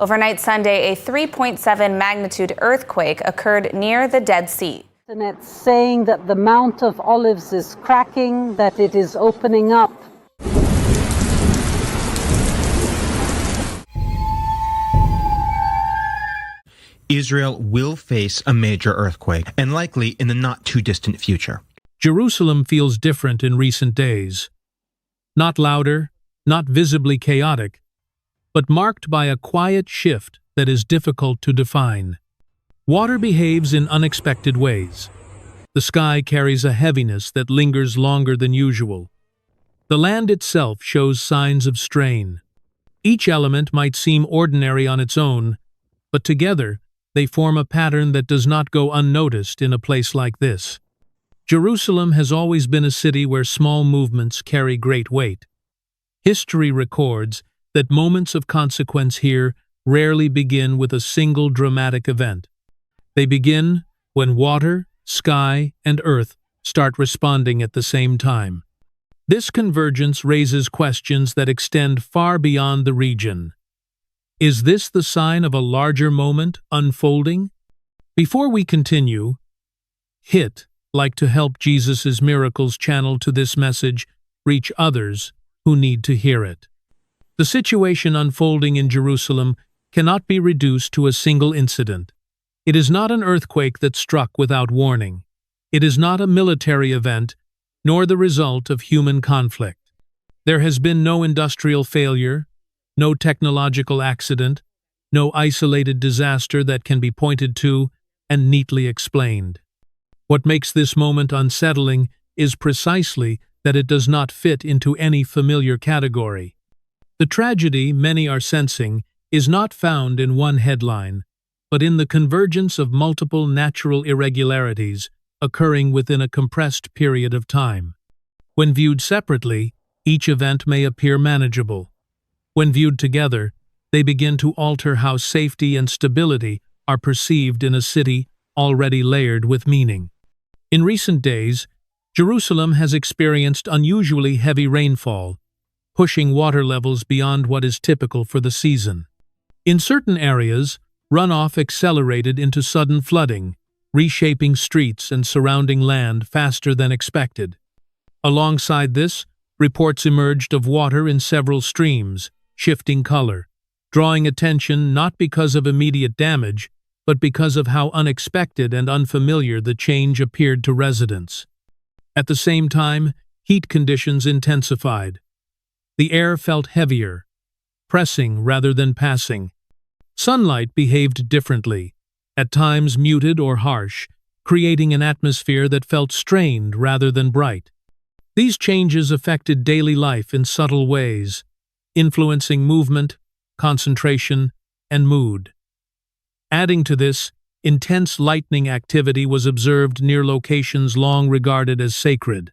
Overnight Sunday, a 3.7 magnitude earthquake occurred near the Dead Sea. And it's saying that the Mount of Olives is cracking, that it is opening up. Israel will face a major earthquake, and likely in the not-too-distant future. Jerusalem feels different in recent days. Not louder, not visibly chaotic, but marked by a quiet shift that is difficult to define. Water behaves in unexpected ways. The sky carries a heaviness that lingers longer than usual. The land itself shows signs of strain. Each element might seem ordinary on its own, but together they form a pattern that does not go unnoticed in a place like this. Jerusalem has always been a city where small movements carry great weight. History records that moments of consequence here rarely begin with a single dramatic event. They begin when water, sky, and earth start responding at the same time. This convergence raises questions that extend far beyond the region. Is this the sign of a larger moment unfolding? Before we continue, like to help Jesus' miracles channel to this message reach others who need to hear it. The situation unfolding in Jerusalem cannot be reduced to a single incident. It is not an earthquake that struck without warning. It is not a military event, nor the result of human conflict. There has been no industrial failure, no technological accident, no isolated disaster that can be pointed to and neatly explained. What makes this moment unsettling is precisely that it does not fit into any familiar category. The tragedy many are sensing is not found in one headline, but in the convergence of multiple natural irregularities occurring within a compressed period of time. When viewed separately, each event may appear manageable. When viewed together, they begin to alter how safety and stability are perceived in a city already layered with meaning. In recent days, Jerusalem has experienced unusually heavy rainfall, pushing water levels beyond what is typical for the season. In certain areas, runoff accelerated into sudden flooding, reshaping streets and surrounding land faster than expected. Alongside this, reports emerged of water in several streams, shifting color, drawing attention not because of immediate damage, but because of how unexpected and unfamiliar the change appeared to residents. At the same time, heat conditions intensified. The air felt heavier, pressing rather than passing. Sunlight behaved differently, at times muted or harsh, creating an atmosphere that felt strained rather than bright. These changes affected daily life in subtle ways, influencing movement, concentration, and mood. Adding to this, intense lightning activity was observed near locations long regarded as sacred.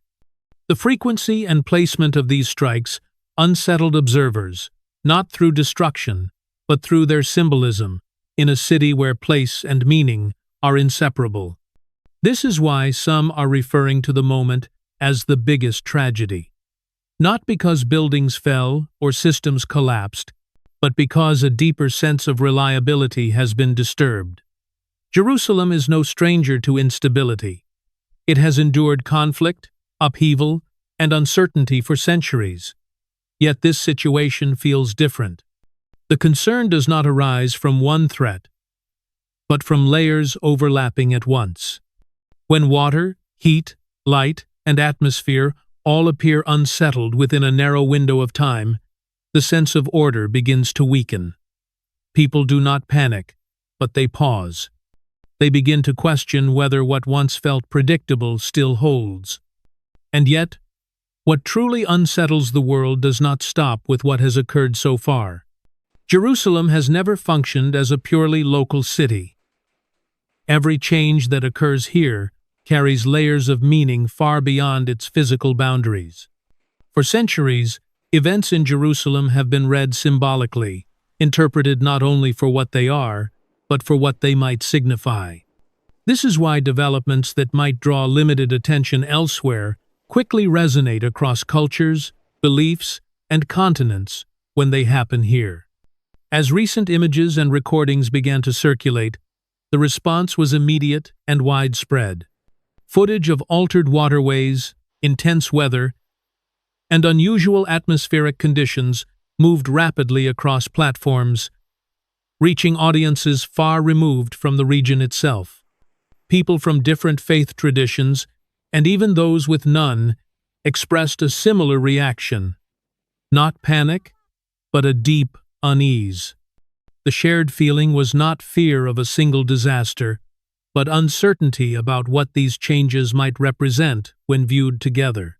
The frequency and placement of these strikes unsettled observers, not through destruction, but through their symbolism, in a city where place and meaning are inseparable. This is why some are referring to the moment as the biggest tragedy. Not because buildings fell or systems collapsed, but because a deeper sense of reliability has been disturbed. Jerusalem is no stranger to instability. It has endured conflict, upheaval, and uncertainty for centuries. Yet this situation feels different. The concern does not arise from one threat, but from layers overlapping at once. When water, heat, light, and atmosphere all appear unsettled within a narrow window of time, the sense of order begins to weaken. People do not panic, but they pause. They begin to question whether what once felt predictable still holds. And yet, what truly unsettles the world does not stop with what has occurred so far. Jerusalem has never functioned as a purely local city. Every change that occurs here carries layers of meaning far beyond its physical boundaries. For centuries, events in Jerusalem have been read symbolically, interpreted not only for what they are, but for what they might signify. This is why developments that might draw limited attention elsewhere quickly resonate across cultures, beliefs, and continents when they happen here. As recent images and recordings began to circulate, the response was immediate and widespread. Footage of altered waterways, intense weather, and unusual atmospheric conditions moved rapidly across platforms, reaching audiences far removed from the region itself. People from different faith traditions, and even those with none, expressed a similar reaction. Not panic, but a deep unease. The shared feeling was not fear of a single disaster, but uncertainty about what these changes might represent when viewed together.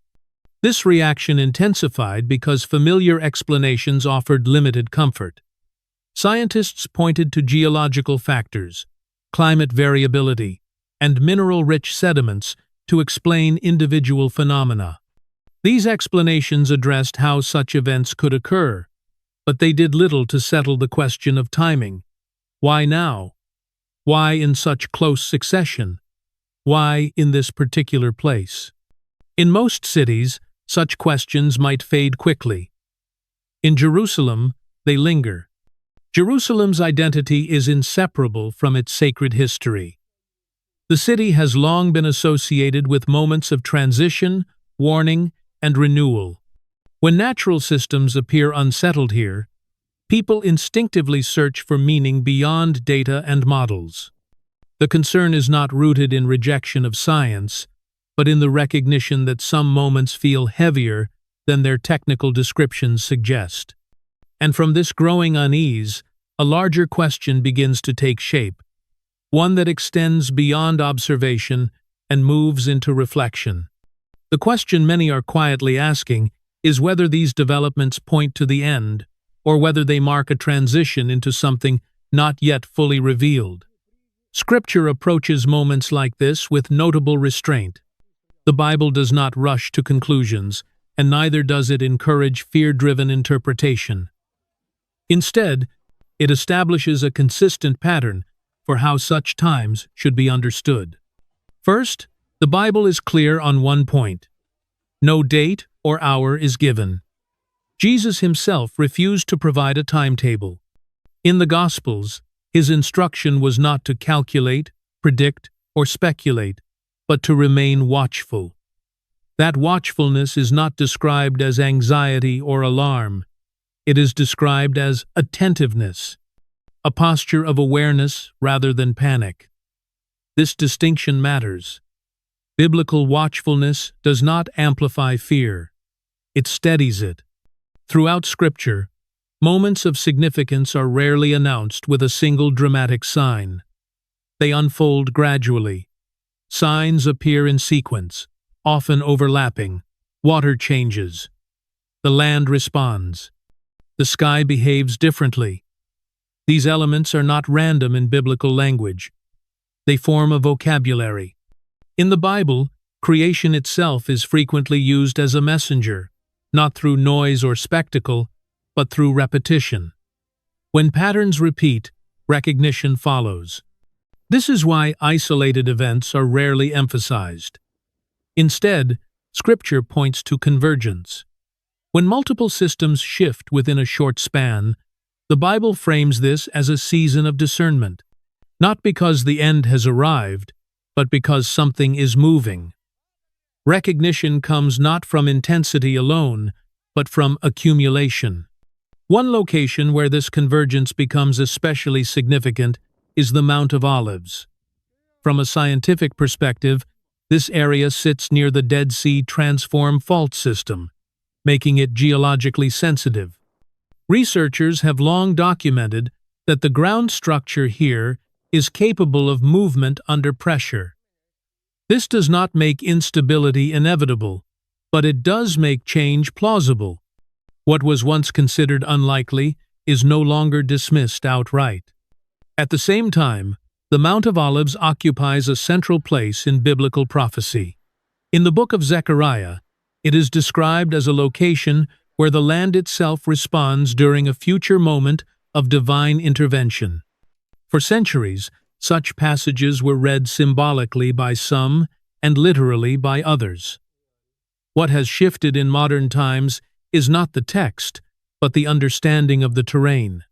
This reaction intensified because familiar explanations offered limited comfort. Scientists pointed to geological factors, climate variability, and mineral-rich sediments to explain individual phenomena. These explanations addressed how such events could occur, but they did little to settle the question of timing. Why now? Why in such close succession? Why in this particular place? In most cities, such questions might fade quickly. In Jerusalem, they linger. Jerusalem's identity is inseparable from its sacred history. The city has long been associated with moments of transition, warning, and renewal. When natural systems appear unsettled here, people instinctively search for meaning beyond data and models. The concern is not rooted in rejection of science, but in the recognition that some moments feel heavier than their technical descriptions suggest. And from this growing unease, a larger question begins to take shape, one that extends beyond observation and moves into reflection. The question many are quietly asking is whether these developments point to the end, or whether they mark a transition into something not yet fully revealed. Scripture approaches moments like this with notable restraint. The Bible does not rush to conclusions, and neither does it encourage fear-driven interpretation. Instead, it establishes a consistent pattern for how such times should be understood. First, the Bible is clear on one point. No date or hour is given. Jesus himself refused to provide a timetable. In the Gospels, his instruction was not to calculate, predict, or speculate, but to remain watchful. That watchfulness is not described as anxiety or alarm. It is described as attentiveness, a posture of awareness rather than panic. This distinction matters. Biblical watchfulness does not amplify fear. It steadies it. Throughout Scripture, moments of significance are rarely announced with a single dramatic sign. They unfold gradually. Signs appear in sequence, often overlapping. Water changes. The land responds. The sky behaves differently. These elements are not random in biblical language. They form a vocabulary. In the Bible, creation itself is frequently used as a messenger, not through noise or spectacle, but through repetition. When patterns repeat, recognition follows. This is why isolated events are rarely emphasized. Instead, Scripture points to convergence. When multiple systems shift within a short span, the Bible frames this as a season of discernment, not because the end has arrived, but because something is moving. Recognition comes not from intensity alone, but from accumulation. One location where this convergence becomes especially significant is the Mount of Olives. From a scientific perspective, this area sits near the Dead Sea Transform Fault System, making it geologically sensitive. Researchers have long documented that the ground structure here is capable of movement under pressure. This does not make instability inevitable, but it does make change plausible. What was once considered unlikely is no longer dismissed outright. At the same time, the Mount of Olives occupies a central place in biblical prophecy. In the book of Zechariah, it is described as a location where the land itself responds during a future moment of divine intervention. For centuries, such passages were read symbolically by some and literally by others. What has shifted in modern times is not the text, but the understanding of the terrain.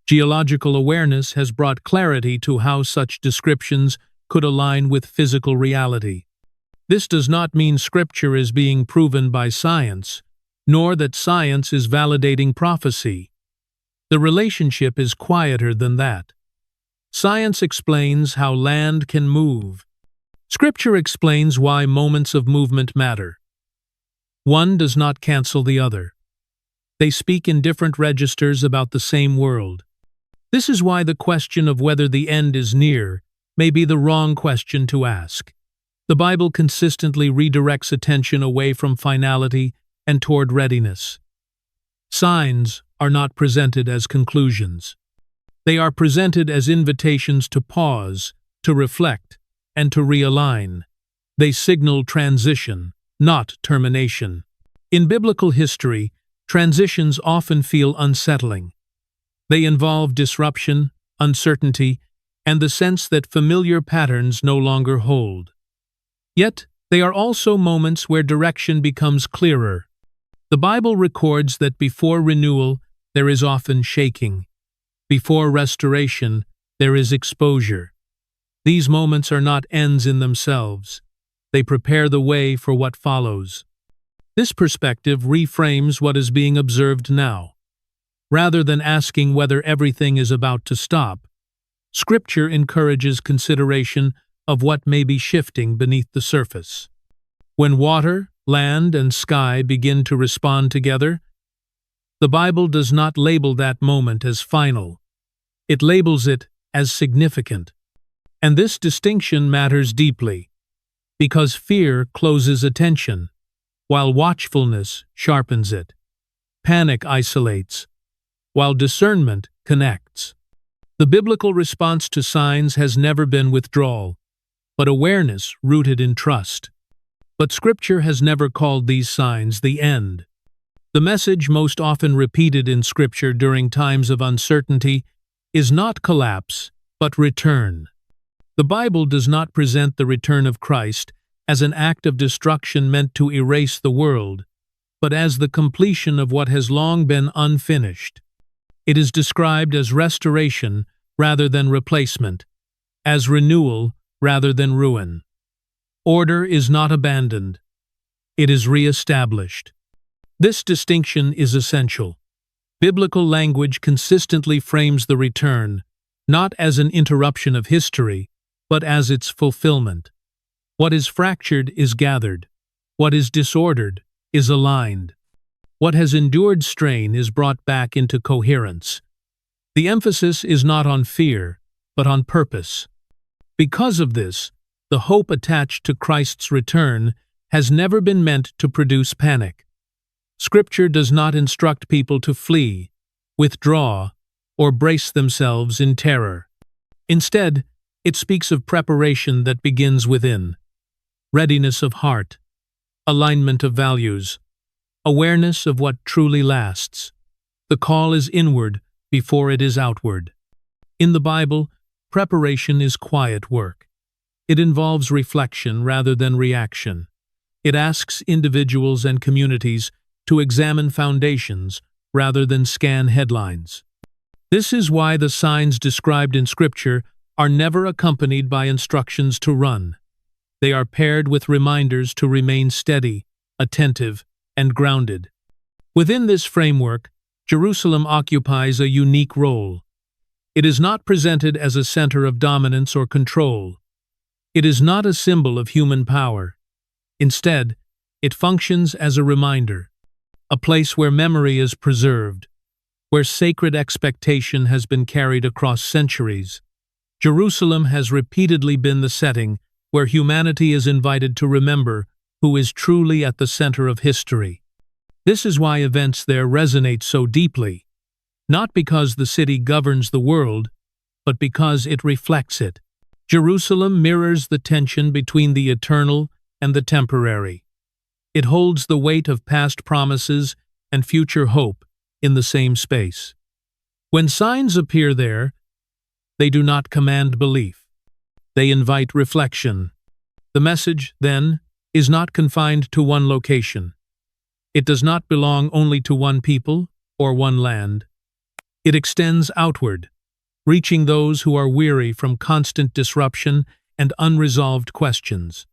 Geological awareness has brought clarity to how such descriptions could align with physical reality. This does not mean Scripture is being proven by science, nor that science is validating prophecy. The relationship is quieter than that. Science explains how land can move. Scripture explains why moments of movement matter. One does not cancel the other. They speak in different registers about the same world. This is why the question of whether the end is near may be the wrong question to ask. The Bible consistently redirects attention away from finality and toward readiness. Signs are not presented as conclusions. They are presented as invitations to pause, to reflect, and to realign. They signal transition, not termination. In biblical history, transitions often feel unsettling. They involve disruption, uncertainty, and the sense that familiar patterns no longer hold. Yet, they are also moments where direction becomes clearer. The Bible records that before renewal, there is often shaking. Before restoration, there is exposure. These moments are not ends in themselves. They prepare the way for what follows. This perspective reframes what is being observed now. Rather than asking whether everything is about to stop, Scripture encourages consideration of what may be shifting beneath the surface. When water, land, and sky begin to respond together, the Bible does not label that moment as final. It labels it as significant. And this distinction matters deeply, because fear closes attention, while watchfulness sharpens it. Panic isolates, while discernment connects. The biblical response to signs has never been withdrawal, but awareness rooted in trust. But Scripture has never called these signs the end. The message most often repeated in Scripture during times of uncertainty is not collapse, but return. The Bible does not present the return of Christ as an act of destruction meant to erase the world, but as the completion of what has long been unfinished. It is described as restoration rather than replacement, as renewal rather than ruin. Order is not abandoned. It is re-established. This distinction is essential. Biblical language consistently frames the return, not as an interruption of history, but as its fulfillment. What is fractured is gathered. What is disordered is aligned. What has endured strain is brought back into coherence. The emphasis is not on fear, but on purpose. Because of this, the hope attached to Christ's return has never been meant to produce panic. Scripture does not instruct people to flee, withdraw, or brace themselves in terror. Instead, it speaks of preparation that begins within. Readiness of heart, alignment of values, awareness of what truly lasts. The call is inward before it is outward. In the Bible, preparation is quiet work. It involves reflection rather than reaction. It asks individuals and communities to examine foundations rather than scan headlines. This is why the signs described in Scripture are never accompanied by instructions to run. They are paired with reminders to remain steady, attentive, and grounded. Within this framework, Jerusalem occupies a unique role. It is not presented as a center of dominance or control. It is not a symbol of human power. Instead, it functions as a reminder, a place where memory is preserved, where sacred expectation has been carried across centuries. Jerusalem has repeatedly been the setting where humanity is invited to remember who is truly at the center of history. This is why events there resonate so deeply, not because the city governs the world, but because it reflects it. Jerusalem mirrors the tension between the eternal and the temporary. It holds the weight of past promises and future hope in the same space. When signs appear there, they do not command belief. They invite reflection. The message, then, is not confined to one location. It does not belong only to one people or one land. It extends outward, reaching those who are weary from constant disruption and unresolved questions.